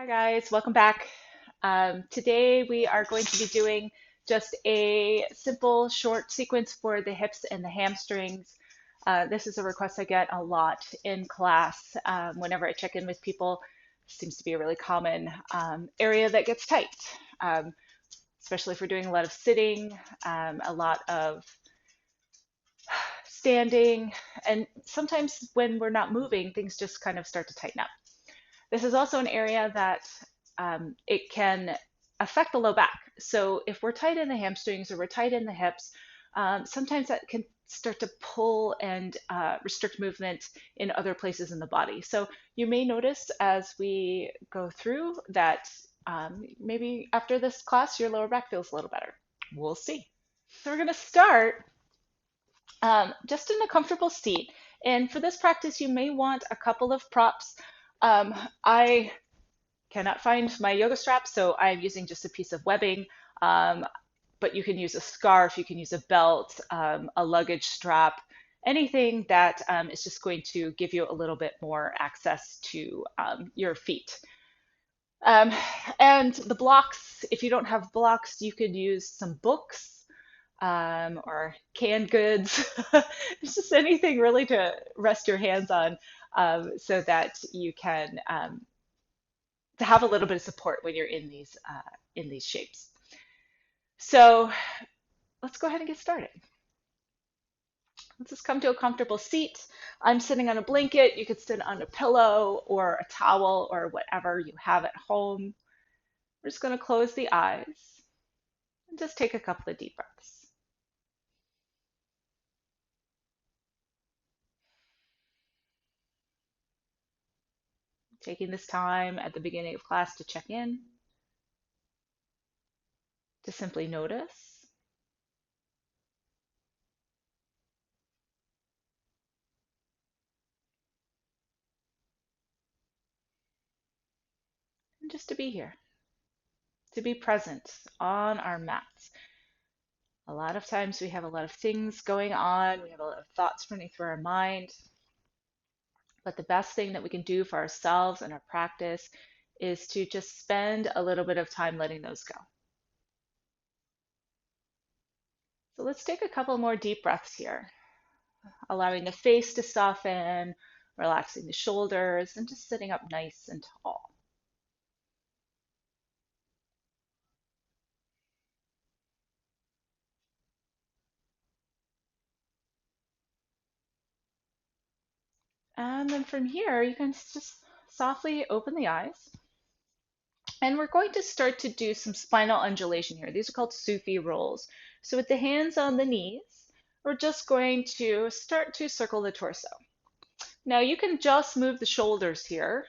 Hi guys, welcome back. Today we are going to be doing just a simple short sequence for the hips and the hamstrings. This is a request I get a lot in class whenever I check in with people. Seems to be a really common area that gets tight, um, especially if we're doing a lot of sitting, a lot of standing, and sometimes when we're not moving, things just kind of start to tighten up. This is also an area that it can affect the low back. So if we're tight in the hamstrings or we're tight in the hips, sometimes that can start to pull and restrict movement in other places in the body. So you may notice as we go through that maybe after this class, your lower back feels a little better. We'll see. So we're going to start just in a comfortable seat. And for this practice, you may want a couple of props. I cannot find my yoga strap, so I'm using just a piece of webbing. Um, but you can use a scarf, you can use a belt, a luggage strap, anything that is just going to give you a little bit more access to your feet. Um, and the blocks, if you don't have blocks, you could use some books or canned goods. It's just anything really to rest your hands on so that you can to have a little bit of support when you're in these shapes. So let's go ahead and get started. Let's just come to a comfortable seat. I'm sitting on a blanket. You could sit on a pillow or a towel or whatever you have at home. We're just going to close the eyes and just take a couple of deep breaths. Taking this time at the beginning of class to check in, to simply notice. And just to be here, to be present on our mats. A lot of times we have a lot of things going on, we have a lot of thoughts running through our mind, but the best thing that we can do for ourselves and our practice is to just spend a little bit of time letting those go. So let's take a couple more deep breaths here, allowing the face to soften, relaxing the shoulders, and just sitting up nice and tall. And then from here, you can just softly open the eyes. And we're going to start to do some spinal undulation here. These are called Sufi Rolls. So with the hands on the knees, we're just going to start to circle the torso. Now you can just move the shoulders here,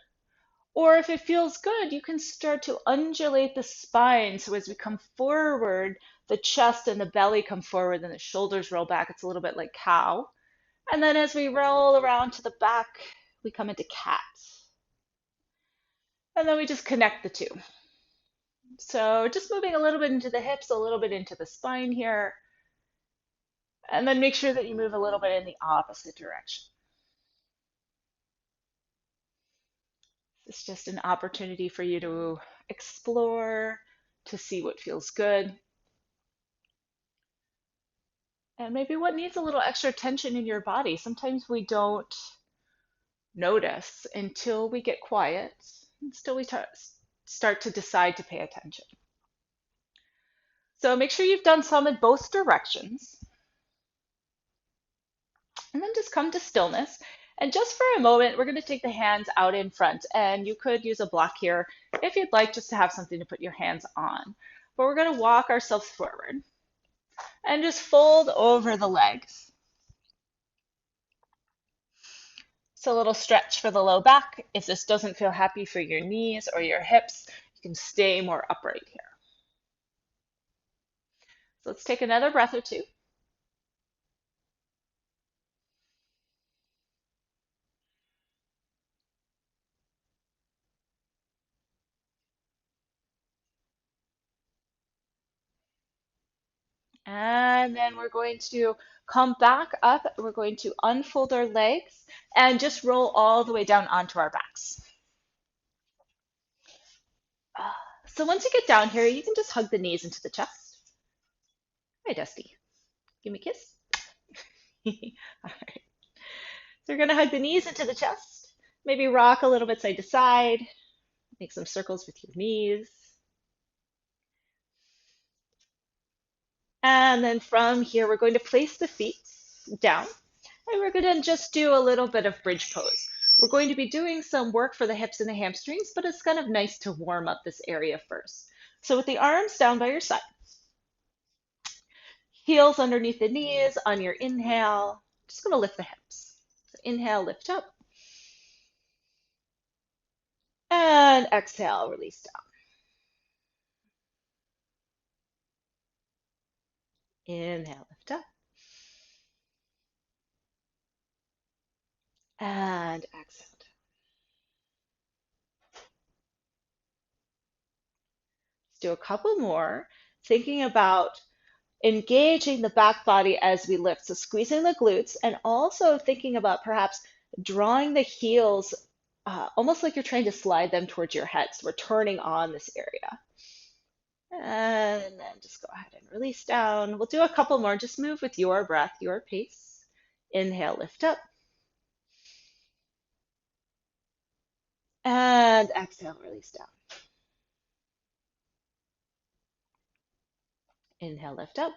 or if it feels good, you can start to undulate the spine. So as we come forward, the chest and the belly come forward and the shoulders roll back. It's a little bit like cow. And then as we roll around to the back, we come into cat. And then we just connect the two. So just moving a little bit into the hips, a little bit into the spine here. And then make sure that you move a little bit in the opposite direction. It's just an opportunity for you to explore, to see what feels good. And maybe what needs a little extra tension in your body. Sometimes we don't notice until we get quiet, until we start to decide to pay attention. So make sure you've done some in both directions. And then just come to stillness. And just for a moment, we're going to take the hands out in front. And you could use a block here if you'd like, just to have something to put your hands on. But we're going to walk ourselves forward and just fold over the legs. So a little stretch for the low back. If this doesn't feel happy for your knees or your hips, you can stay more upright here. So let's take another breath or two. And then we're going to come back up. We're going to unfold our legs and just roll all the way down onto our backs. So once you get down here, you can just hug the knees into the chest. Hi, Dusty. Give me a kiss. All right. So you're going to hug the knees into the chest. Maybe rock a little bit side to side. Make some circles with your knees. And then from here, we're going to place the feet down. And we're going to just do a little bit of bridge pose. We're going to be doing some work for the hips and the hamstrings, but it's kind of nice to warm up this area first. So with the arms down by your side, heels underneath the knees on your inhale, just going to lift the hips. So inhale, lift up. And exhale, release down. Inhale, lift up. And exhale. Let's do a couple more, thinking about engaging the back body as we lift. So squeezing the glutes and also thinking about perhaps drawing the heels almost like you're trying to slide them towards your head. So we're turning on this area. And then just go ahead and release down. We'll do a couple more. Just move with your breath, your pace. Inhale, lift up. And exhale, release down. Inhale, lift up.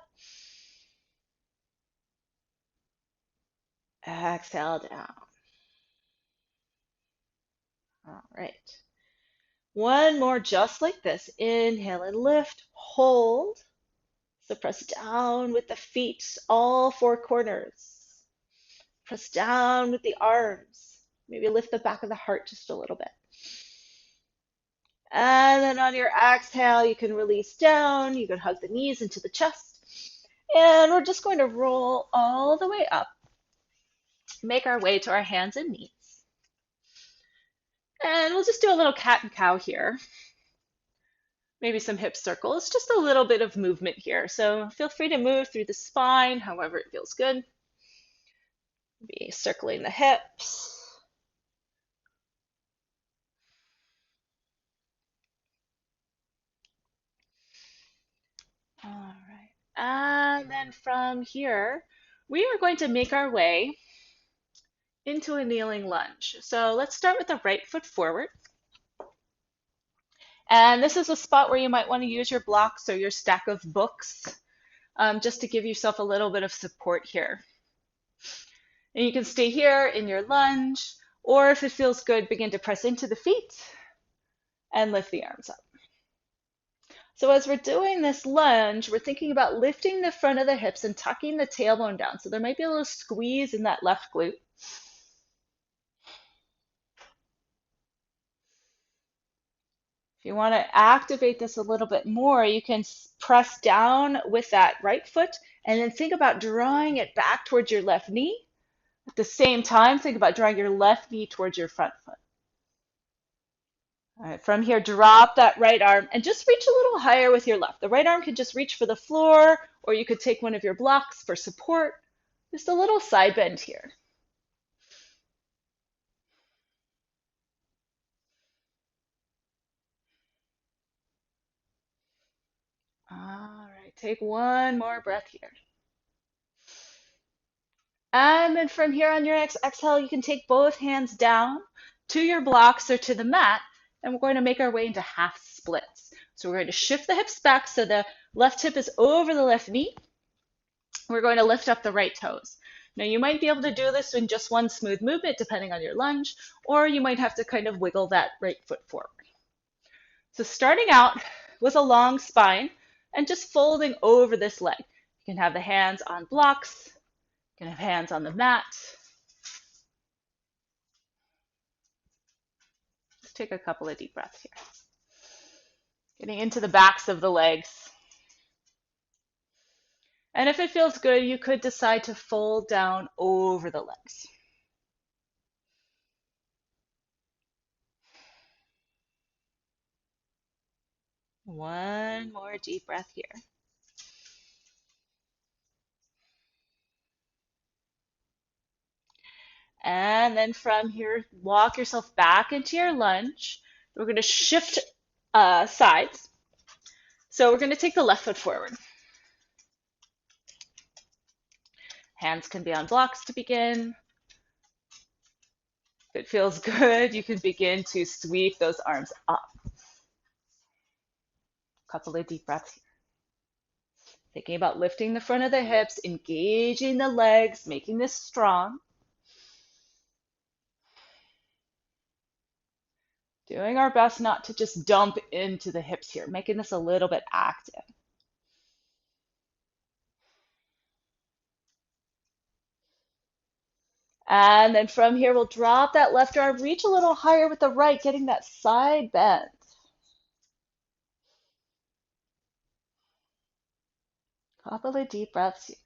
Exhale, down. All right. One more just like this. Inhale and lift, hold. So press down with the feet, all four corners. Press down with the arms. Maybe lift the back of the heart just a little bit. And then on your exhale, you can release down. You can hug the knees into the chest. And we're just going to roll all the way up. Make our way to our hands and knees. And we'll just do a little cat and cow here. Maybe some hip circles, just a little bit of movement here. So feel free to move through the spine, however it feels good. Be circling the hips. All right. And then from here, we are going to make our way into a kneeling lunge. So let's start with the right foot forward. And this is a spot where you might want to use your blocks or your stack of books just to give yourself a little bit of support here. And you can stay here in your lunge, or if it feels good, begin to press into the feet and lift the arms up. So as we're doing this lunge, we're thinking about lifting the front of the hips and tucking the tailbone down. So there might be a little squeeze in that left glute. If you want to activate this a little bit more, you can press down with that right foot and then think about drawing it back towards your left knee. At the same time, think about drawing your left knee towards your front foot. All right, from here, drop that right arm and just reach a little higher with your left. The right arm can just reach for the floor, or you could take one of your blocks for support. Just a little side bend here. All right, take one more breath here. And then from here on your next exhale, you can take both hands down to your blocks or to the mat, and we're going to make our way into half splits. So we're going to shift the hips back so the left hip is over the left knee. We're going to lift up the right toes. Now you might be able to do this in just one smooth movement depending on your lunge, or you might have to kind of wiggle that right foot forward. So starting out with a long spine and just folding over this leg. You can have the hands on blocks, you can have hands on the mat. Let's take a couple of deep breaths here. Getting into the backs of the legs. And if it feels good, you could decide to fold down over the legs. One more deep breath here. And then from here, walk yourself back into your lunge. We're going to shift sides. So we're going to take the left foot forward. Hands can be on blocks to begin. If it feels good, you can begin to sweep those arms up. Couple of deep breaths here. Thinking about lifting the front of the hips, engaging the legs, making this strong. Doing our best not to just dump into the hips here, making this a little bit active. And then from here, we'll drop that left arm, reach a little higher with the right, getting that side bend. Couple of deep breaths here.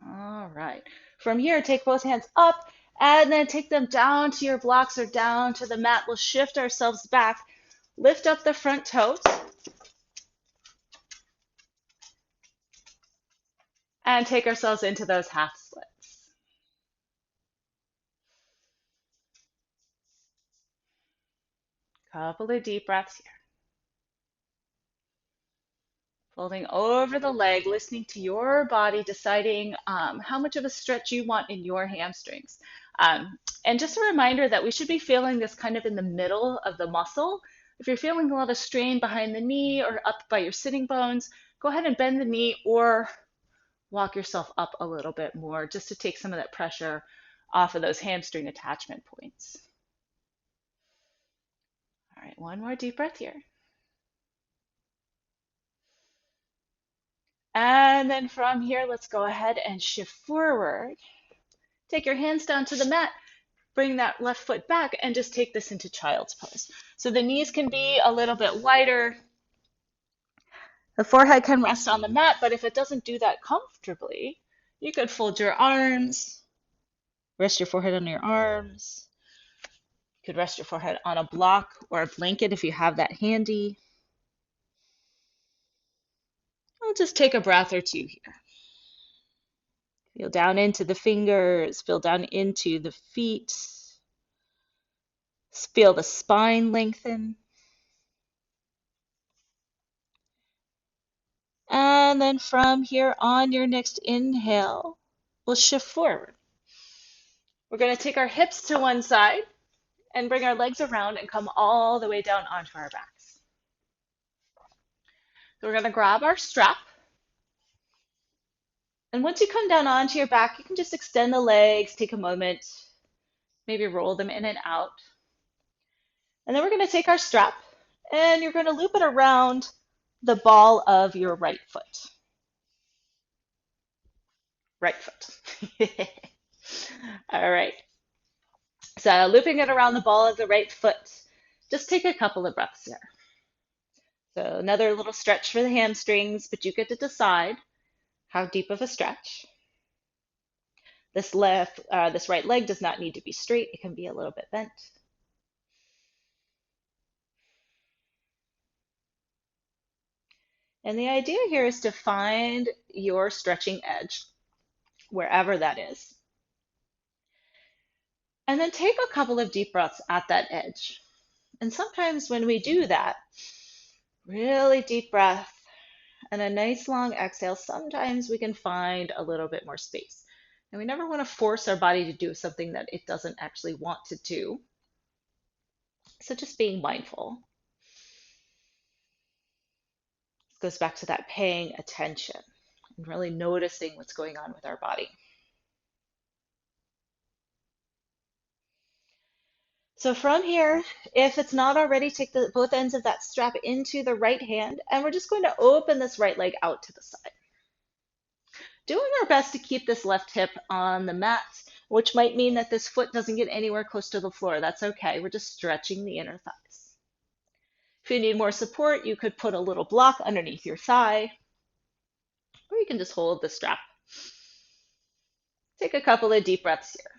All right. From here, take both hands up and then take them down to your blocks or down to the mat. We'll shift ourselves back, lift up the front toes, and take ourselves into those half splits. Couple of deep breaths here. Folding over the leg, listening to your body, deciding how much of a stretch you want in your hamstrings. And just a reminder that we should be feeling this kind of in the middle of the muscle. If you're feeling a lot of strain behind the knee or up by your sitting bones, go ahead and bend the knee or walk yourself up a little bit more just to take some of that pressure off of those hamstring attachment points. All right, one more deep breath here. And then from here, let's go ahead and shift forward. Take your hands down to the mat, bring that left foot back, and just take this into child's pose. So the knees can be a little bit wider. The forehead can rest on the mat, but if it doesn't do that comfortably, you could fold your arms, rest your forehead on your arms. You could rest your forehead on a block or a blanket if you have that handy. I'll just take a breath or two here. Feel down into the fingers, feel down into the feet. Feel the spine lengthen. And then from here on your next inhale, we'll shift forward. We're going to take our hips to one side and bring our legs around and come all the way down onto our backs. So we're going to grab our strap. And once you come down onto your back, you can just extend the legs, take a moment, maybe roll them in and out. And then we're going to take our strap and you're going to loop it around the ball of your right foot. Right foot. All right. So looping it around the ball of the right foot. Just take a couple of breaths here. So another little stretch for the hamstrings, but you get to decide how deep of a stretch. This right leg does not need to be straight. It can be a little bit bent. And the idea here is to find your stretching edge, wherever that is. And then take a couple of deep breaths at that edge. And sometimes when we do that, really deep breath and a nice long exhale, sometimes we can find a little bit more space. And we never want to force our body to do something that it doesn't actually want to do. So just being mindful. Goes back to that paying attention and really noticing what's going on with our body. So from here, if it's not already, take both ends of that strap into the right hand, and we're just going to open this right leg out to the side. Doing our best to keep this left hip on the mat, which might mean that this foot doesn't get anywhere close to the floor. That's okay. We're just stretching the inner thighs. If you need more support, you could put a little block underneath your thigh, or you can just hold the strap. Take a couple of deep breaths here.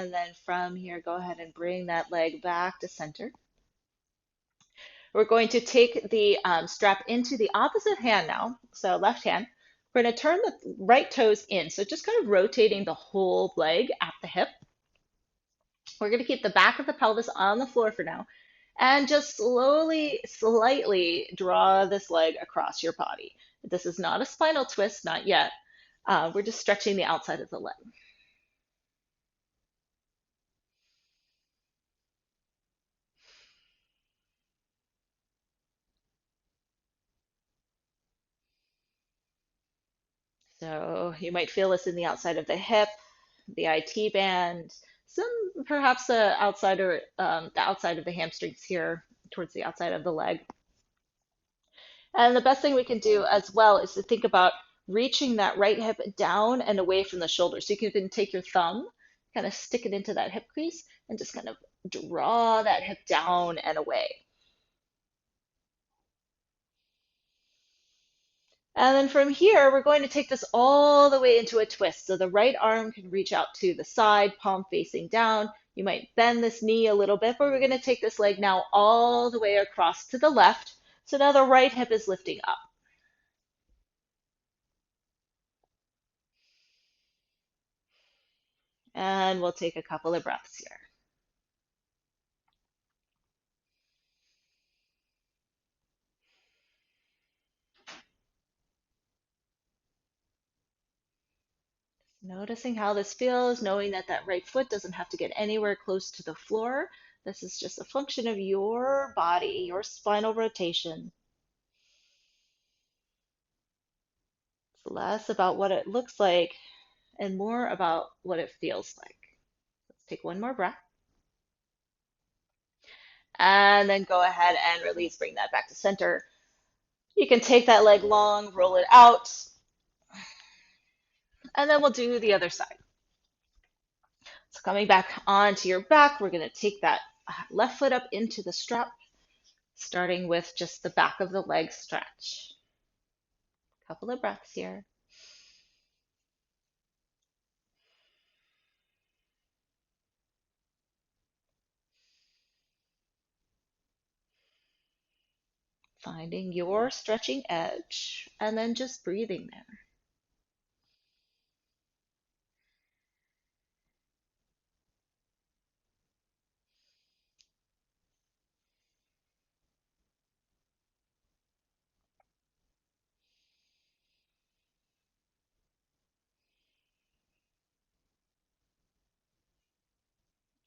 And then from here, go ahead and bring that leg back to center. We're going to take the strap into the opposite hand now, so left hand. We're going to turn the right toes in, so just kind of rotating the whole leg at the hip. We're going to keep the back of the pelvis on the floor for now, and just slowly, slightly draw this leg across your body. This is not a spinal twist, not yet. We're just stretching the outside of the leg. So you might feel this in the outside of the hip, the IT band, some perhaps the outside of the hamstrings here, towards the outside of the leg. And the best thing we can do as well is to think about reaching that right hip down and away from the shoulder. So you can even take your thumb, kind of stick it into that hip crease, and just kind of draw that hip down and away. And then from here, we're going to take this all the way into a twist. So the right arm can reach out to the side, palm facing down. You might bend this knee a little bit, but we're going to take this leg now all the way across to the left. So now the right hip is lifting up. And we'll take a couple of breaths here. Noticing how this feels, knowing that that right foot doesn't have to get anywhere close to the floor. This is just a function of your body, your spinal rotation. It's less about what it looks like and more about what it feels like. Let's take one more breath. And then go ahead and release, bring that back to center. You can take that leg long, roll it out, and then we'll do the other side. So coming back onto your back, we're going to take that left foot up into the strap, starting with just the back of the leg stretch. Couple of breaths here. Finding your stretching edge and then just breathing there.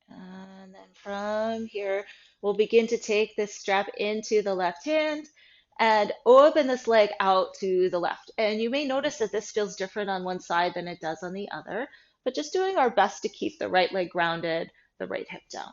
And then from here, we'll begin to take this strap into the left hand and open this leg out to the left. And you may notice that this feels different on one side than it does on the other, but just doing our best to keep the right leg grounded, the right hip down.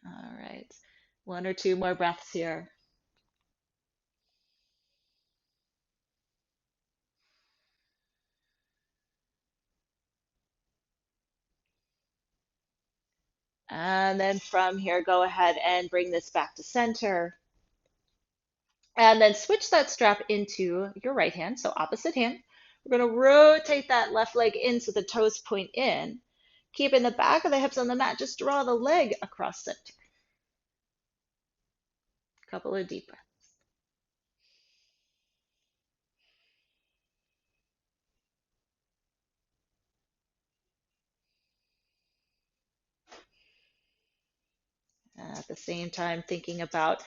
All right, one or two more breaths here. And then from here, go ahead and bring this back to center. And then switch that strap into your right hand, so opposite hand. We're going to rotate that left leg in so the toes point in. Keeping the back of the hips on the mat, just draw the leg across center. Couple of deep breaths. At the same time, thinking about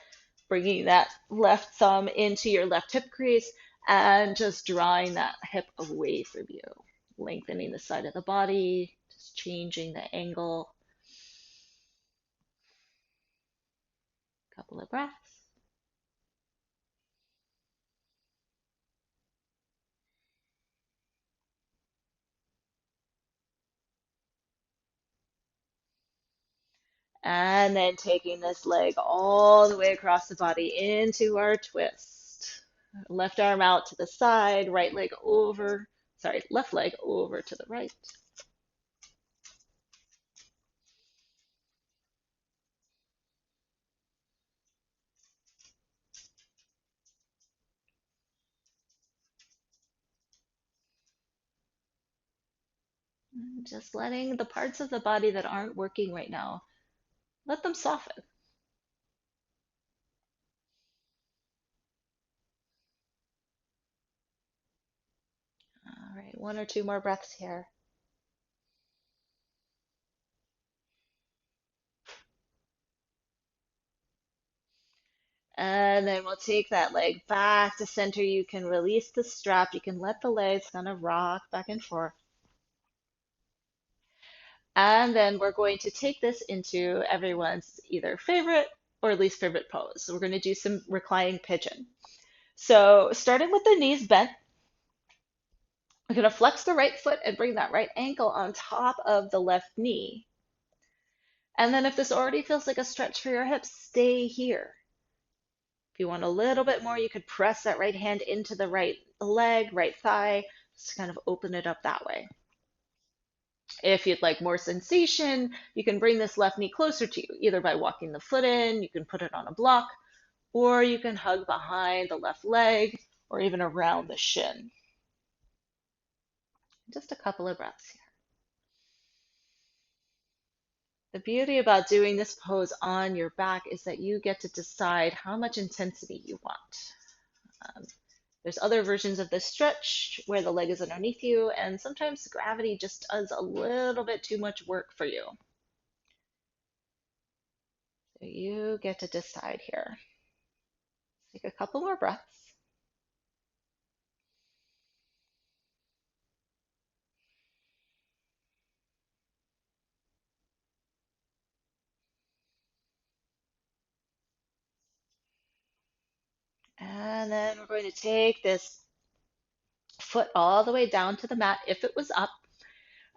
bringing that left thumb into your left hip crease and just drawing that hip away from you, lengthening the side of the body, just changing the angle. Couple of breaths. And then taking this leg all the way across the body into our twist. Left arm out to the side, right leg over, sorry, left leg over to the right. Just letting the parts of the body that aren't working right now, let them soften. All right, one or two more breaths here. And then we'll take that leg back to center. You can release the strap. You can let the legs kind of rock back and forth. And then we're going to take this into everyone's either favorite or least favorite pose. So we're going to do some reclining pigeon. So starting with the knees bent, we're going to flex the right foot and bring that right ankle on top of the left knee. And then if this already feels like a stretch for your hips, stay here. If you want a little bit more, you could press that right hand into the right leg, right thigh, just kind of open it up that way. If you'd like more sensation, you can bring this left knee closer to you, either by walking the foot in, you can put it on a block, or you can hug behind the left leg, or even around the shin. Just a couple of breaths here. The beauty about doing this pose on your back is that you get to decide how much intensity you want. Um, there's other versions of this stretch where the leg is underneath you, and sometimes gravity just does a little bit too much work for you. So you get to decide here. Take a couple more breaths. And then we're going to take this foot all the way down to the mat if it was up.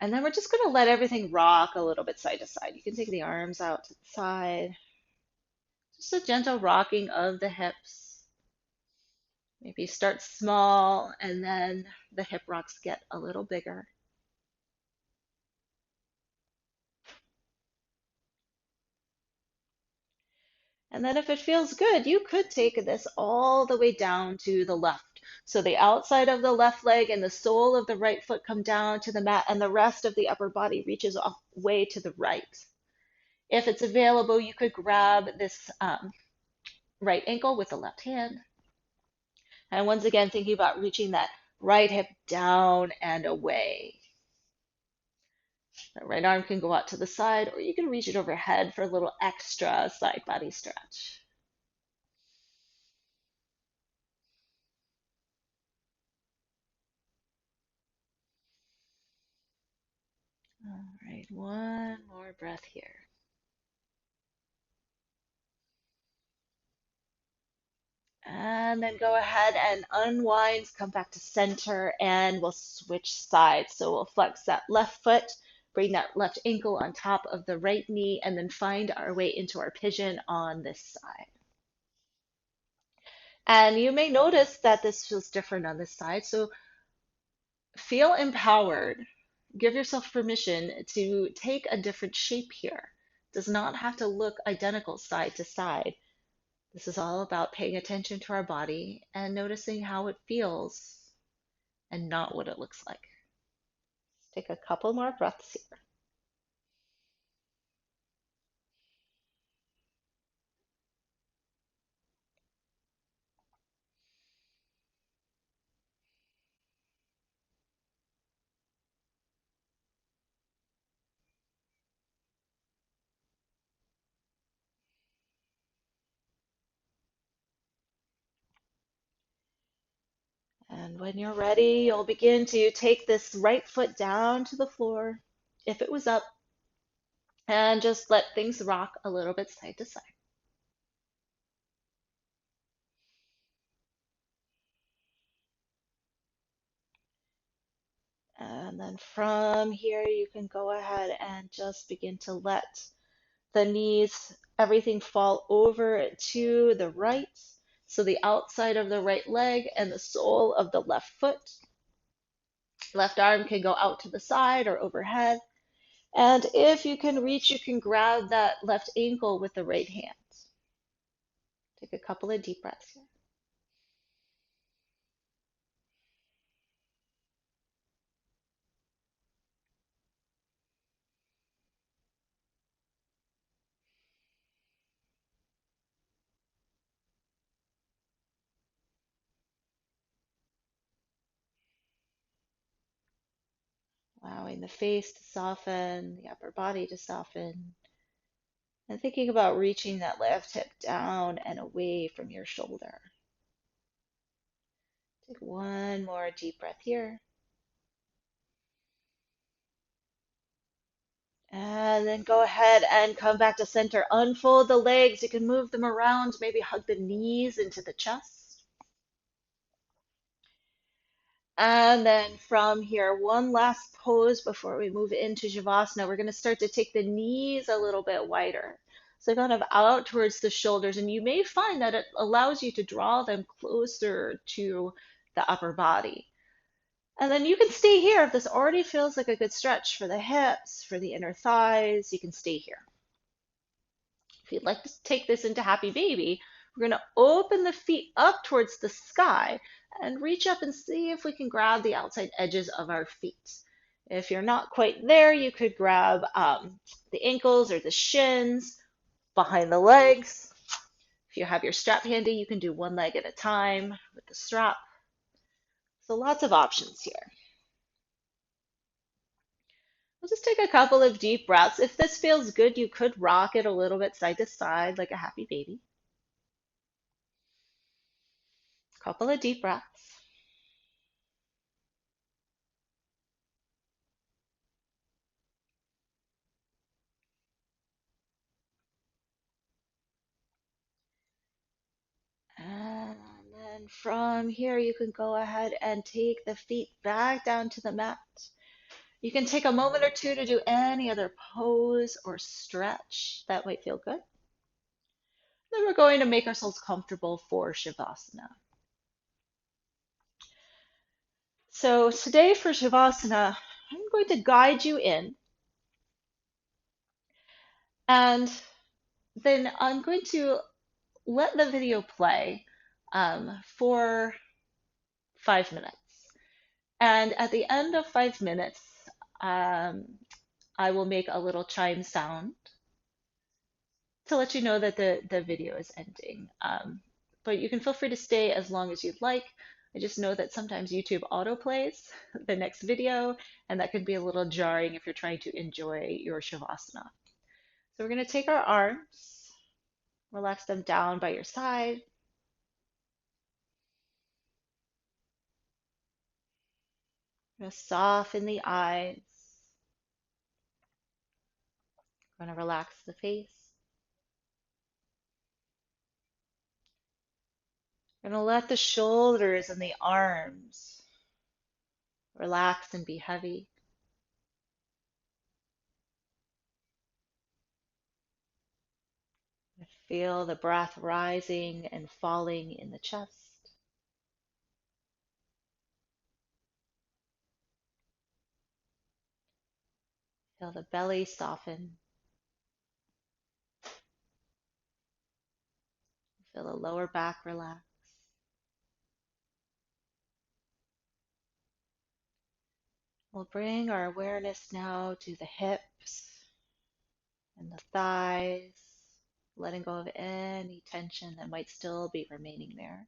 And then we're just going to let everything rock a little bit side to side. You can take the arms out to the side. Just a gentle rocking of the hips. Maybe start small and then the hip rocks get a little bigger. And then if it feels good, you could take this all the way down to the left. So the outside of the left leg and the sole of the right foot come down to the mat, and the rest of the upper body reaches way to the right. If it's available, you could grab this right ankle with the left hand. And once again, thinking about reaching that right hip down and away. The right arm can go out to the side, or you can reach it overhead for a little extra side body stretch. All right, one more breath here. And then go ahead and unwind, come back to center, and we'll switch sides. So we'll flex that left foot, bring that left ankle on top of the right knee, and then find our way into our pigeon on this side. And you may notice that this feels different on this side. So feel empowered. Give yourself permission to take a different shape here. It does not have to look identical side to side. This is all about paying attention to our body and noticing how it feels and not what it looks like. Let's take a couple more breaths here. And when you're ready, you'll begin to take this right foot down to the floor, if it was up, and just let things rock a little bit side to side. And then from here, you can go ahead and just begin to let the knees, everything fall over to the right. So the outside of the right leg and the sole of the left foot. Left arm can go out to the side or overhead. And if you can reach, you can grab that left ankle with the right hand. Take a couple of deep breaths here. Allowing the face to soften, the upper body to soften, and thinking about reaching that left hip down and away from your shoulder. Take one more deep breath here. And then go ahead and come back to center. Unfold the legs. You can move them around, maybe hug the knees into the chest. And then from here, one last pose before we move into Shavasana. We're going to start to take the knees a little bit wider. So kind of out towards the shoulders. And you may find that it allows you to draw them closer to the upper body. And then you can stay here. If this already feels like a good stretch for the hips, for the inner thighs, you can stay here. If you'd like to take this into Happy Baby, we're going to open the feet up towards the sky and reach up and see if we can grab the outside edges of our feet. If you're not quite there, you could grab the ankles or the shins behind the legs. If you have your strap handy, you can do one leg at a time with the strap. So lots of options here. We'll just take a couple of deep breaths. If this feels good, you could rock it a little bit side to side like a happy baby. Couple of deep breaths. And then from here, you can go ahead and take the feet back down to the mat. You can take a moment or two to do any other pose or stretch that might feel good. Then we're going to make ourselves comfortable for Shavasana. So today for Shavasana, I'm going to guide you in, and then I'm going to let the video play for 5 minutes. And at the end of 5 minutes, um, I will make a little chime sound to let you know that the video is ending. But you can feel free to stay as long as you'd like. I just know that sometimes YouTube autoplays the next video, and that can be a little jarring if you're trying to enjoy your Shavasana. So we're going to take our arms, relax them down by your side. We're going to soften the eyes. We're going to relax the face. We're going to let the shoulders and the arms relax and be heavy. Feel the breath rising and falling in the chest. Feel the belly soften. Feel the lower back relax. We'll bring our awareness now to the hips and the thighs, letting go of any tension that might still be remaining there.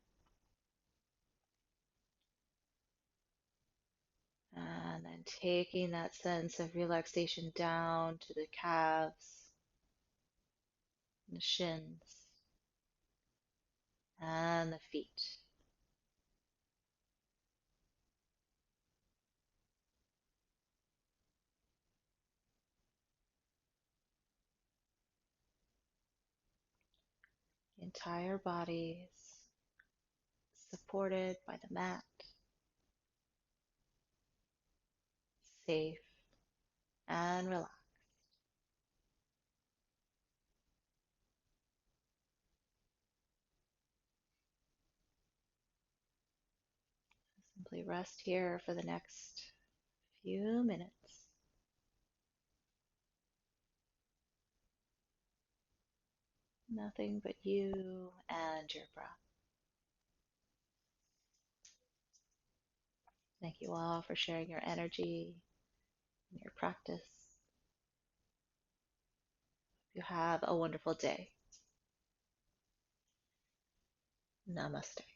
And then taking that sense of relaxation down to the calves, the shins, and the feet. The entire body is supported by the mat, safe and relaxed. simply rest here for the next few minutes. Nothing but you and your breath. Thank you all for sharing your energy and your practice. You have a wonderful day. Namaste.